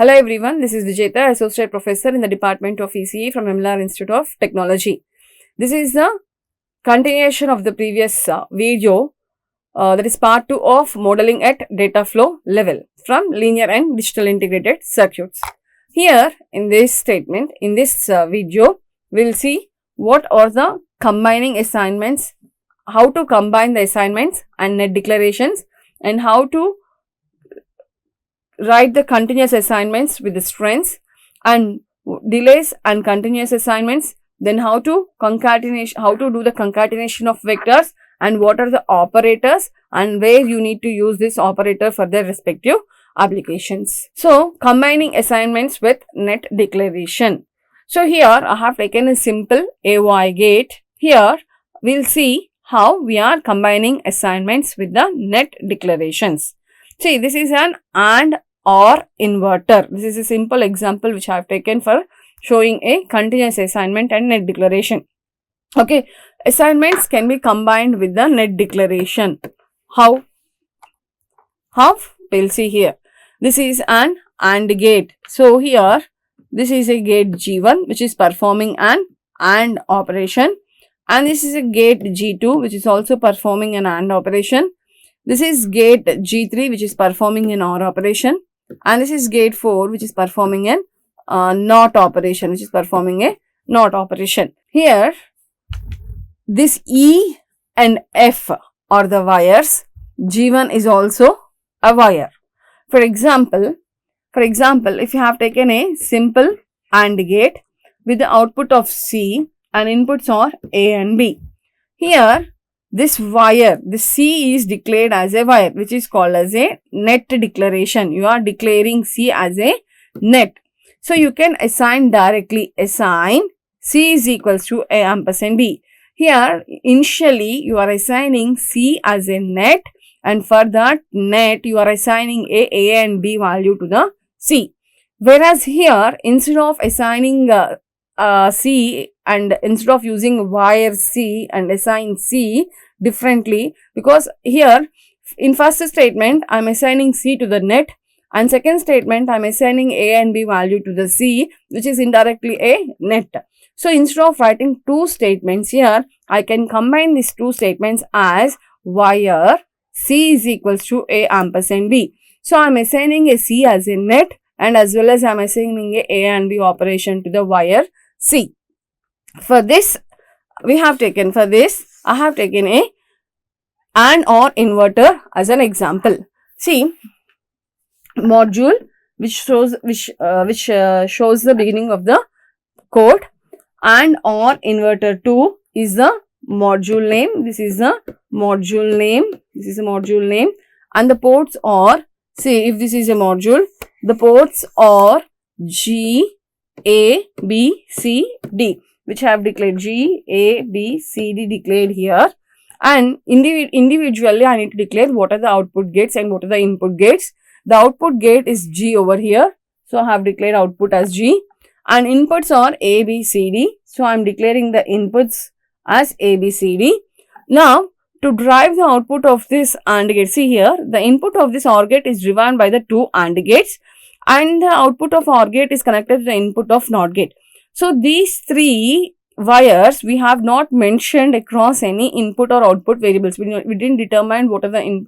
Hello everyone, this is Vijeta, Associate Professor in the Department of ECE from MLR Institute of Technology. This is the continuation of the previous video, that is part 2 of modeling at data flow level from linear and digital integrated circuits. Here in this statement, in this video, we will see what are the combining assignments, how to combine the assignments and net declarations, and how to write the continuous assignments with the strengths and delays and continuous assignments, then how to do the concatenation of vectors and what are the operators and where you need to use this operator for their respective applications. So, combining assignments with net declaration. So, here I have taken a simple AY gate. Here we will see how we are combining assignments with the net declarations. See, this is an AND OR inverter. This is a simple example which I have taken for showing a continuous assignment and net declaration. Okay, assignments can be combined with the net declaration. How? We'll see here. This is an AND gate. So, here this is a gate G1 which is performing an AND operation, and this is a gate G2 which is also performing an AND operation. This is gate G3 which is performing an OR operation, and this is gate 4 which is performing an NOT operation, Here, this E and F are the wires. G1 is also a wire. For example, if you have taken a simple AND gate with the output of C and inputs are A and B. Here, this wire, this C is declared as a wire which is called as a net declaration. You are declaring C as a net. So, you can assign directly, assign C is equals to A ampersand B. Here, initially you are assigning C as a net, and for that net you are assigning A and B value to the C. Whereas here, instead of assigning C and instead of using wire C and assign C differently, because here in first statement I am assigning C to the net, and second statement I am assigning A and B value to the C, which is indirectly a net. So, instead of writing two statements here, I can combine these two statements as wire C is equals to A ampersand B. So, I am assigning a C as a net, and as well as I am assigning a and B operation to the wire C. For this, I have taken a AND OR inverter as an example. See, module which shows the beginning of the code. AND OR inverter 2 is the module name. This is the module name. And the ports are, see, if this is a module, the ports are G, A, B, C, D, which I have declared G, A, B, C, D declared here. And individually I need to declare what are the output gates and what are the input gates. The output gate is G over here. So, I have declared output as G, and inputs are A, B, C, D. So, I am declaring the inputs as A, B, C, D. Now, to drive the output of this AND gate, see here, the input of this OR gate is driven by the two AND gates, and the output of OR gate is connected to the input of NOT gate. So, these three wires we have not mentioned across any input or output variables. We didn't determine what are the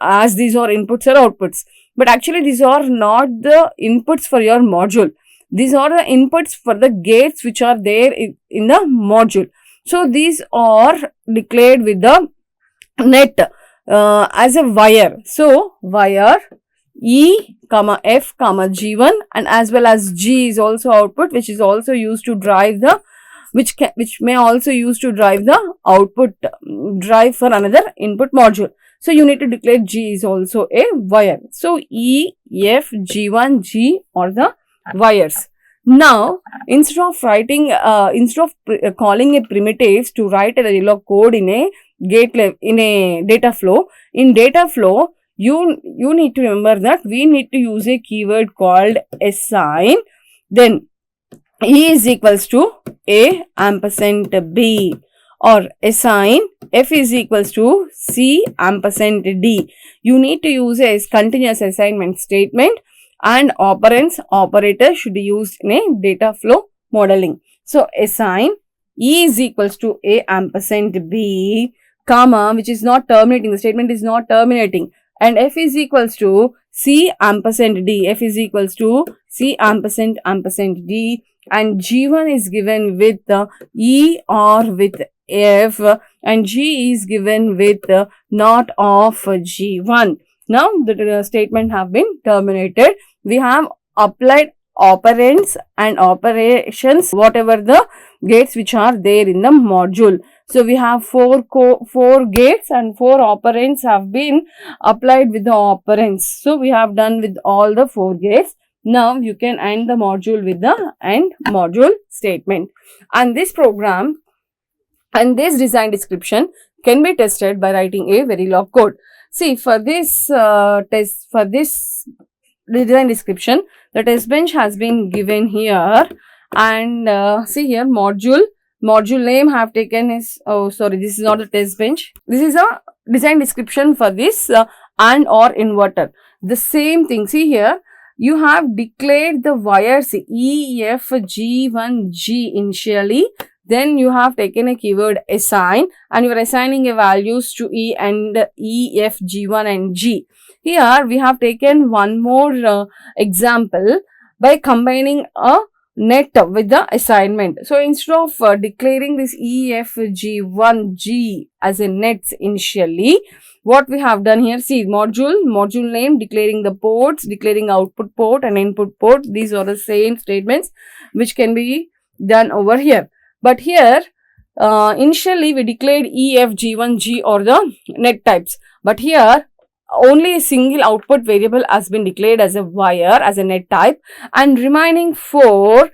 as these are inputs or outputs. But actually, these are not the inputs for your module. These are the inputs for the gates which are there in the module. So, these are declared with the net as a wire. So, wire E, F, G1, and as well as G is also output, which is also used to drive the which may also use to drive the output drive for another input module. So, you need to declare G is also a wire. So, E, F, G1, G are the wires. Now, instead of calling a primitives to write a Verilog code in a data flow, you need to remember that we need to use a keyword called assign. Then E is equals to A ampersand B, or assign F is equals to C ampersand D. You need to use a continuous assignment statement and operands operator should be used in a data flow modeling. So assign E is equals to A ampersand B, comma, which is not terminating, the statement is not terminating, and F is equals to C ampersand D, F is equals to C ampersand D, and G1 is given with E or with F, and G is given with not of G1. Now the statement have been terminated. We have applied operands and operations, whatever the gates which are there in the module. So we have four gates and 4 operands have been applied with the operands. So we have done with all the 4 gates. Now you can end the module with the end module statement. And this program and this design description can be tested by writing a Verilog code. See, for this design description, the test bench has been given here, and see here, module name have taken is, oh sorry, this is not the test bench. This is a design description for this and or inverter. The same thing, see here, you have declared the wires E, F, G1, G initially. Then you have taken a keyword assign and you are assigning a values to E and E, F, G1 and G. Here we have taken one more example by combining a net with the assignment. So instead of declaring this E, F, G1, G as a nets initially, what we have done here, see, module name, declaring the ports, declaring output port and input port. These are the same statements which can be done over here. But here, initially we declared E, F, G1, G or the net types. But here, only a single output variable has been declared as a wire, as a net type, and remaining 4,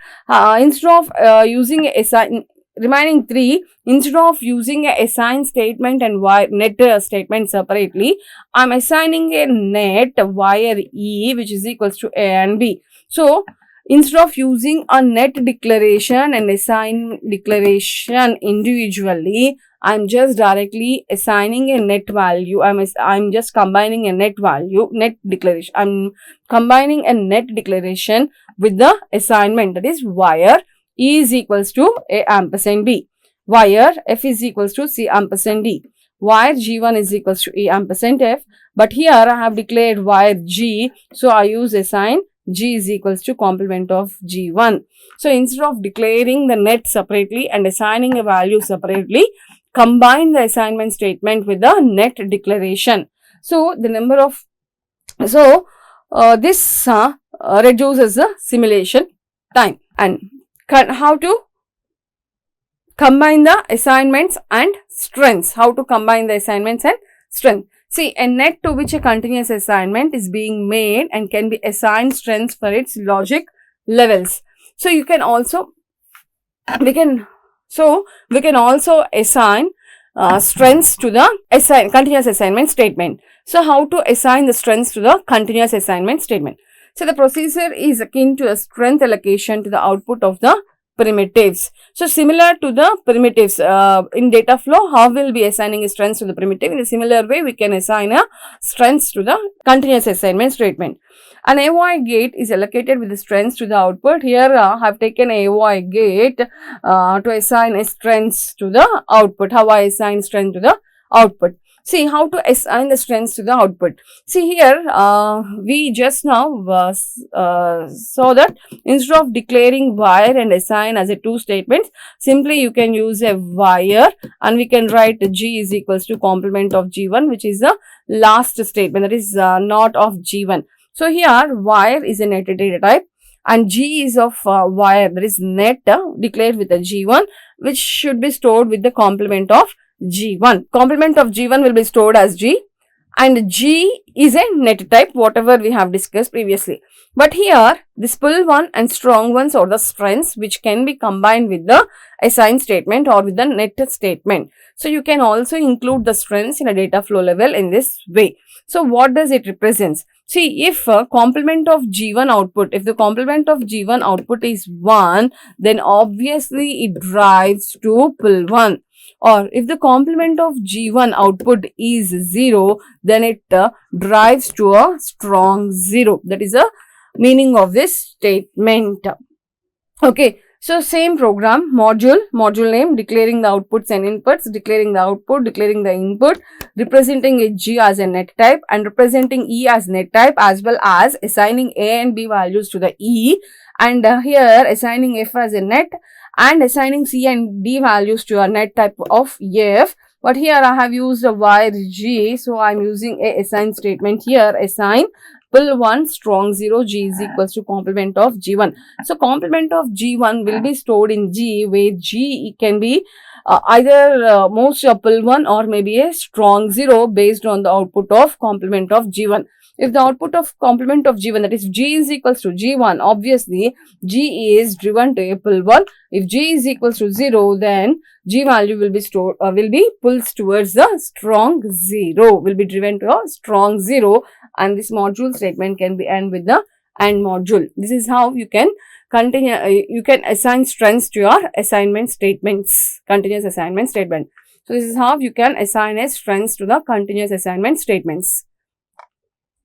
instead of using a assign, remaining 3, instead of using a assign statement and wire net statement separately, I am assigning a net wire E which is equals to A and B. So, instead of using a net declaration and assign declaration individually, I'm just directly assigning a net value. I'm just combining a net value, net declaration. I'm combining a net declaration with the assignment, that is wire E is equals to A ampersand B. Wire F is equals to C ampersand D. Wire G1 is equals to E ampersand F. But here I have declared wire G. So I use assign G is equals to complement of G1. So instead of declaring the net separately and assigning a value separately, combine the assignment statement with the net declaration. So the number of, this reduces the simulation time. And how to combine the assignments and strengths. How to combine the assignments and strength. See, a net to which a continuous assignment is being made and can be assigned strengths for its logic levels. So you can also, we can also assign strengths to the continuous assignment statement. So how to assign the strengths to the continuous assignment statement? So the procedure is akin to a strength allocation to the output of the primitives. So similar to the primitives in data flow, how will be assigning a strengths to the primitive? In a similar way, we can assign a strengths to the continuous assignment statement. An AOI gate is allocated with the strengths to the output. Here I have taken AOI gate to assign a strengths to the output. How I assign strength to the output? See, how to assign the strengths to the output. See here, we just now saw that instead of declaring wire and assign as a 2 statements, simply you can use a wire and we can write G is equals to complement of G1, which is the last statement, that is not of G1. So here wire is a net data type and G is of wire, that is net declared with a G1, which should be stored with the complement of G1. Complement of G1 will be stored as G and G is a net type, whatever we have discussed previously. But here this pull one and strong ones are the strengths which can be combined with the assign statement or with the net statement. So you can also include the strengths in a data flow level in this way. So what does it represents? See, if complement of G1 output, if the complement of G1 output is 1, then obviously it drives to pull 1. Or if the complement of G1 output is 0, then it drives to a strong 0. That is a meaning of this statement. Okay, so same program, module name, declaring the outputs and inputs, declaring the output, declaring the input, representing a G as a net type and representing E as net type, as well as assigning A and B values to the E, and here assigning F as a net and assigning C and D values to a net type of F. But here I have used a var G, so I am using a assign statement here. Assign pull 1 strong 0 G is equals to complement of G1. So complement of G1 will be stored in G, where G can be either most pull 1 or maybe a strong 0 based on the output of complement of G1. If the output of complement of G1, that is G is equals to G1, obviously G is driven to a pull 1. If G is equals to 0, then G value will be stored, will be pulls towards the strong 0, will be driven to a strong 0, and this module statement can be end with the AND module. This is how you can continue, you can assign strengths to your assignment statements, continuous assignment statement. So this is how you can assign a strengths to the continuous assignment statements.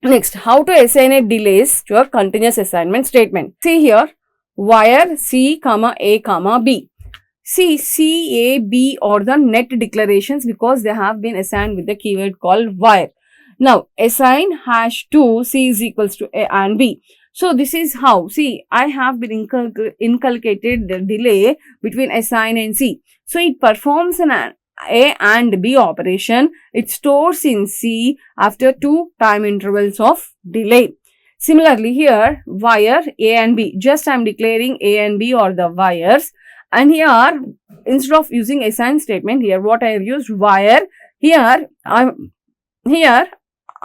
Next, how to assign a delays to a continuous assignment statement. See here, wire C, A, B. See, C, A, B are the net declarations because they have been assigned with the keyword called wire. Now, assign hash to C is equals to A and B. So, this is how, see, I have been inculcated the delay between assign and C. So, it performs an A and B operation. It stores in C after 2 time intervals of delay. Similarly, here, wire A and B. Just I am declaring A and B or the wires. And here, instead of using assign statement, here what I have used wire. Here,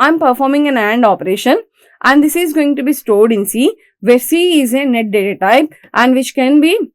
I'm performing an AND operation, and this is going to be stored in C, where C is a net data type and which can be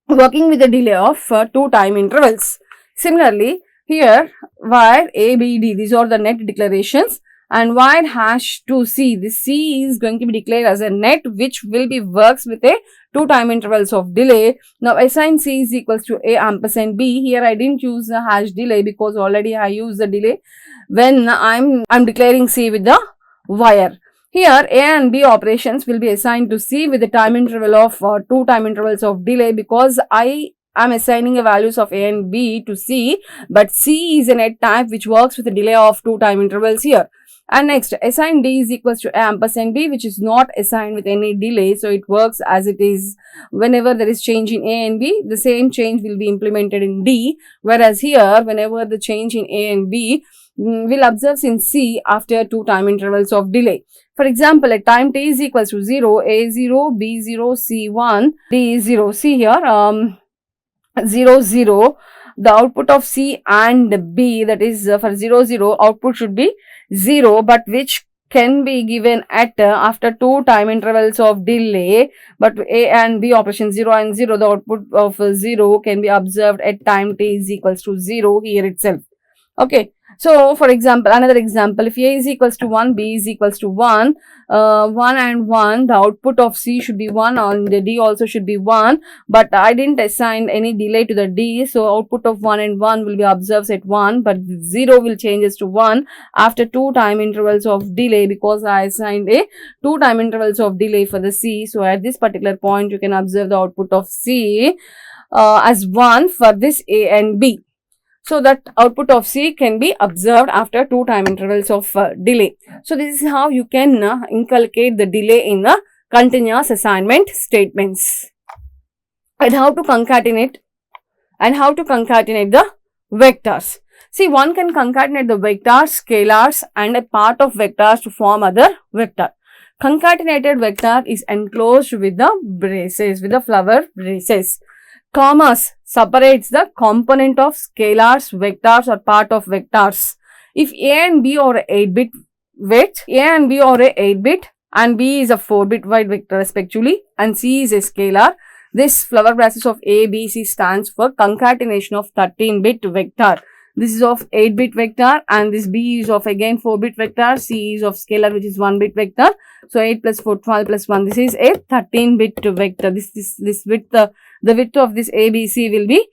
working with a delay of 2 time intervals. Similarly, here wire A, B, D, these are the net declarations, and wire hash to C, this C is going to be declared as a net which will be works with a 2 time intervals of delay. Now assign C is equals to A ampersand B. Here I didn't use the hash delay because already I used the delay when I'm declaring C with the wire. Here A and B operations will be assigned to C with the time interval of 2 time intervals of delay, because I am assigning the values of A and B to C, but C is a net type which works with a delay of 2 time intervals here. And next, assign D is equals to A ampersand B, which is not assigned with any delay. So it works as it is. Whenever there is change in A and B, the same change will be implemented in D. Whereas here, whenever the change in A and B will observe in C after 2 time intervals of delay. For example, at time t is equals to 0, A0, B0, C1, D0. See here, 0, 0. The output of C and B, that is for 0, 0, output should be 0, but which can be given at after 2 time intervals of delay. But A and B operation 0 and 0, the output of 0 can be observed at time t is equals to 0 here itself. Okay. So, for example, another example, if A is equals to 1, B is equals to 1, 1 and 1, the output of C should be 1 and the D also should be 1, but I didn't assign any delay to the D, so output of 1 and 1 will be observed at 1, but 0 will changes to 1 after 2 time intervals of delay, because I assigned a 2 time intervals of delay for the C. So, at this particular point, you can observe the output of C as 1 for this A and B. So that output of C can be observed after 2 time intervals of delay. So this is how you can inculcate the delay in the continuous assignment statements. And how to concatenate the vectors. See, one can concatenate the vectors, scalars and a part of vectors to form other vector. Concatenated vector is enclosed with the braces, with the flower braces. Commas separates the component of scalars, vectors or part of vectors. If A and B are 8-bit weight, A and B are a 8-bit and B is a 4-bit wide vector respectively, and C is a scalar, this flower braces of A, B, C stands for concatenation of 13-bit vector. This is of 8-bit vector and this B is of again 4-bit vector, C is of scalar which is 1-bit vector. So 8 plus 4, 12 plus 1, this is a 13-bit vector. This width, the width of this ABC will be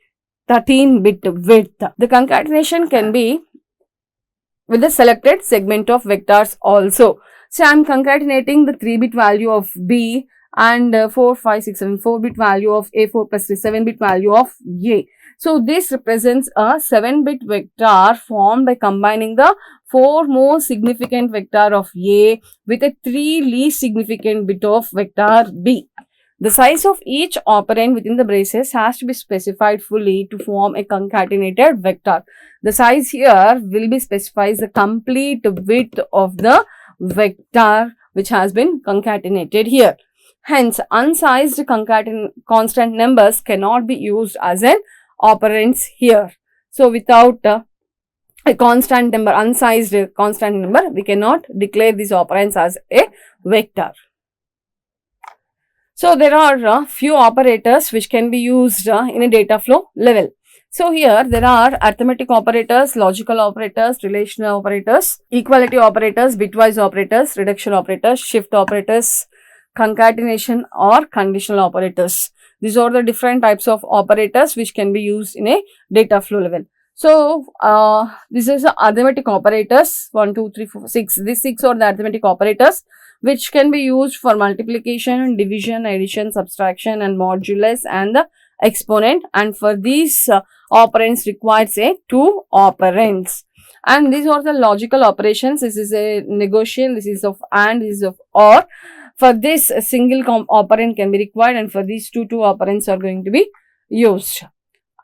13-bit width. The concatenation can be with the selected segment of vectors also. So I am concatenating the 3-bit value of B and 4, 5, 6, 7, 4-bit value of A, 4 plus 3, 7-bit value of A. So this represents a 7-bit vector formed by combining the 4 most significant vector of A with a 3 least significant bit of vector B. The size of each operand within the braces has to be specified fully to form a concatenated vector. The size here will be specifies the complete width of the vector which has been concatenated here. Hence, unsized constant numbers cannot be used as an operands here. So, without a constant number, unsized constant number, we cannot declare these operands as a vector. So, there are few operators which can be used in a data flow level. So, here there are arithmetic operators, logical operators, relational operators, equality operators, bitwise operators, reduction operators, shift operators, concatenation or conditional operators. These are the different types of operators which can be used in a data flow level. So, this is the arithmetic operators 1, 2, 3, 4, 6. These 6 are the arithmetic operators which can be used for multiplication, division, addition, subtraction and modulus and the exponent, and for these operands requires a 2 operands. And these are the logical operations. This is a negotiation, this is of AND, this is of OR. For this, a single operand can be required, and for these two operands are going to be used.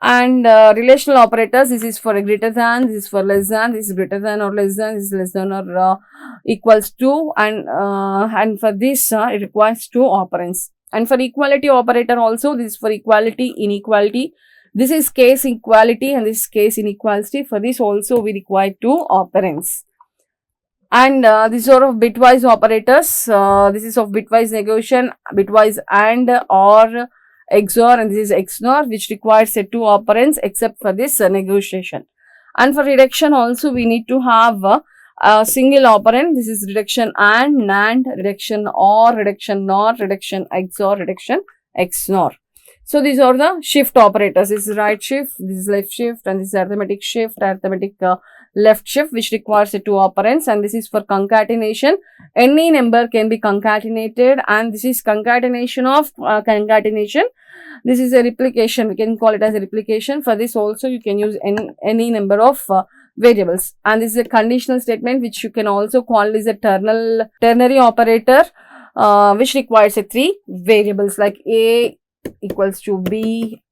And relational operators, this is for a greater than, this is for less than, this is greater than or less than, this is less than or equals to, and for this it requires 2 operands. And for equality operator also, this is for equality, inequality. This is case equality and this is case inequality. For this also we require 2 operands. And these are of bitwise operators. This is of bitwise negotiation, bitwise AND or XOR, and this is XNOR, which requires a 2 operands except for this negotiation. And for reduction also we need to have a single operand. This is reduction AND, NAND, reduction OR, reduction NOR, reduction XOR, reduction XNOR. So these are the shift operators. This is right shift, this is left shift, and this is arithmetic shift, arithmetic left shift, which requires a 2 operands, and this is for concatenation. Any number can be concatenated, and this is concatenation of concatenation. This is a replication, we can call it as a replication. For this also you can use any number of variables, and this is a conditional statement which you can also call as a ternary operator which requires a 3 variables like A equals to B,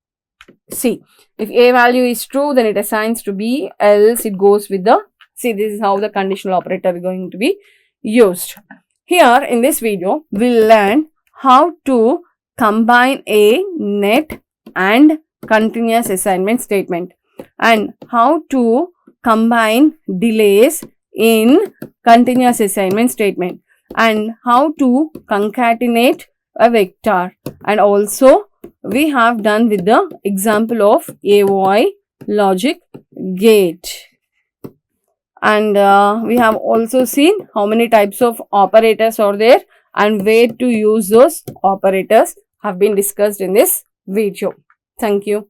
C. If A value is true, then it assigns to B, else it goes with the C. This is how the conditional operator is going to be used. Here in this video, we'll learn how to combine a net and continuous assignment statement, and how to combine delays in continuous assignment statement, and how to concatenate a vector, and also we have done with the example of AOI logic gate. And we have also seen how many types of operators are there and where to use those operators have been discussed in this video. Thank you.